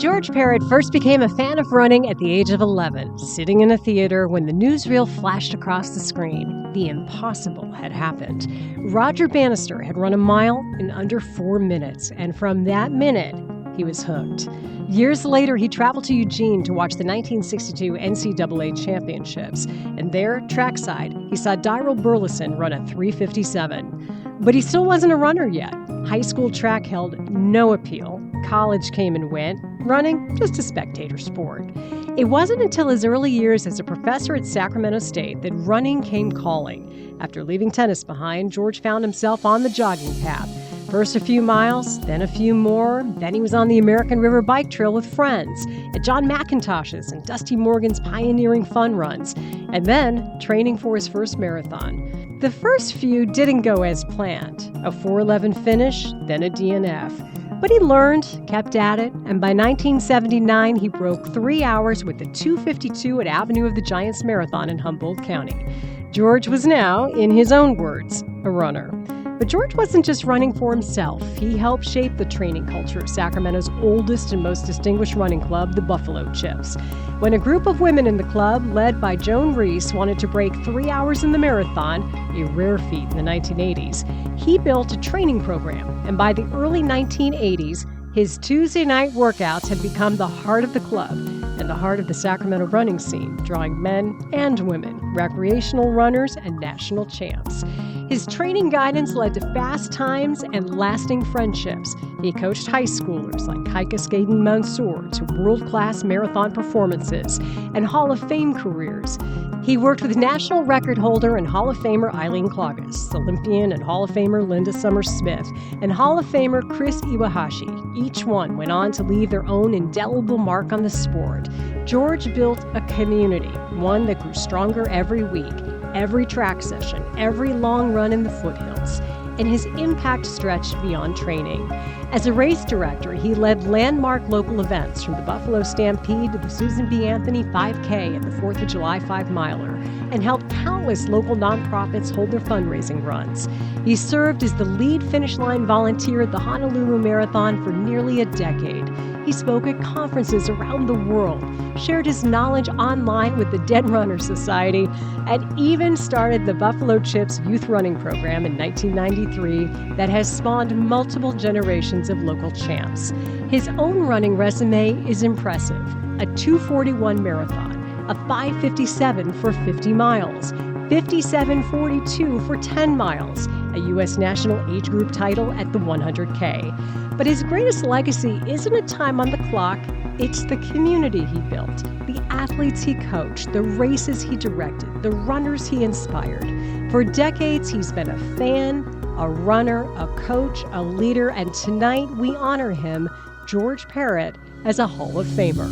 George Parrott first became a fan of running at the age of 11, sitting in a theater when the newsreel flashed across the screen. The impossible had happened. Roger Bannister had run a mile in under 4 minutes, and from that minute, he was hooked. Years later, he traveled to Eugene to watch the 1962 NCAA championships, and there, trackside, he saw Daryl Burleson run a 3:57. But he still wasn't a runner yet. High school track held no appeal. College came and went. Running, just a spectator sport. It wasn't until his early years as a professor at Sacramento State that running came calling. After leaving tennis behind, George found himself on the jogging path. First a few miles, then a few more. Then he was on the American River Bike Trail with friends, at John McIntosh's and Dusty Morgan's pioneering fun runs, and then training for his first marathon. The first few didn't go as planned. A 4:11 finish, then a DNF. But he learned, kept at it, and by 1979 he broke 3 hours with the 2:52 at Avenue of the Giants Marathon in Humboldt County. George was now, in his own words, a runner. But George wasn't just running for himself. He helped shape the training culture of Sacramento's oldest and most distinguished running club, the Buffalo Chips. When a group of women in the club, led by Joan Reese, wanted to break 3 hours in the marathon, a rare feat in the 1980s, he built a training program. And by the early 1980s, his Tuesday night workouts had become the heart of the club and the heart of the Sacramento running scene, drawing men and women, recreational runners, and national champs. His training guidance led to fast times and lasting friendships. He coached high schoolers like Kaika Skaden Mansour to world-class marathon performances and Hall of Fame careers. He worked with national record holder and Hall of Famer Eileen Cloggis, Olympian and Hall of Famer Linda Summers-Smith, and Hall of Famer Chris Iwahashi. Each one went on to leave their own indelible mark on the sport. George built a community, one that grew stronger every week, every track session, every long run in the foothills, and his impact stretched beyond training. As a race director, he led landmark local events from the Buffalo Stampede to the Susan B. Anthony 5K and the 4th of July 5-miler, and helped countless local nonprofits hold their fundraising runs. He served as the lead finish line volunteer at the Honolulu Marathon for nearly a decade. He spoke at conferences around the world, shared his knowledge online with the Dead Runner Society, and even started the Buffalo Chips youth running program in 1993 that has spawned multiple generations of local champs. His own running resume is impressive. A 2:41 marathon, a 5:57 for 50 miles, 57:42 for 10 miles, a U.S. national age group title at the 100K. But his greatest legacy isn't a time on the clock, it's the community he built, the athletes he coached, the races he directed, the runners he inspired. For decades, he's been a fan, a runner, a coach, a leader, and tonight we honor him, George Parrott, as a Hall of Famer.